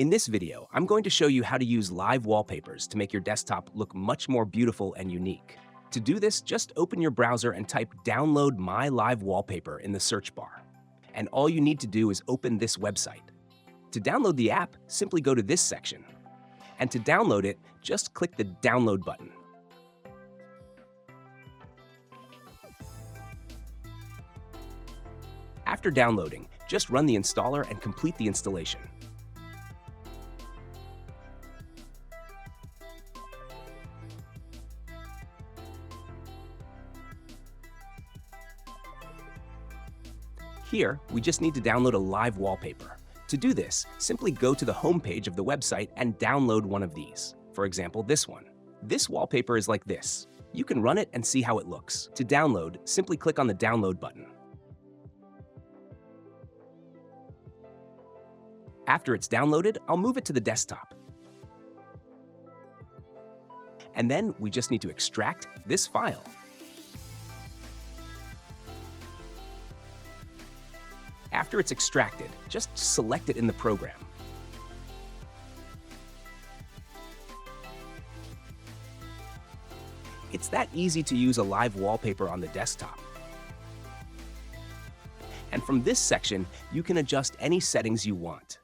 In this video, I'm going to show you how to use live wallpapers to make your desktop look much more beautiful and unique. To do this, just open your browser and type "Download My Live Wallpaper" in the search bar. And all you need to do is open this website. To download the app, simply go to this section. And to download it, just click the Download button. After downloading, just run the installer and complete the installation. Here, we just need to download a live wallpaper. To do this, simply go to the home page of the website and download one of these. For example, this one. This wallpaper is like this. You can run it and see how it looks. To download, simply click on the Download button. After it's downloaded, I'll move it to the desktop. And then we just need to extract this file. After it's extracted, just select it in the program. It's that easy to use a live wallpaper on the desktop. And from this section, you can adjust any settings you want.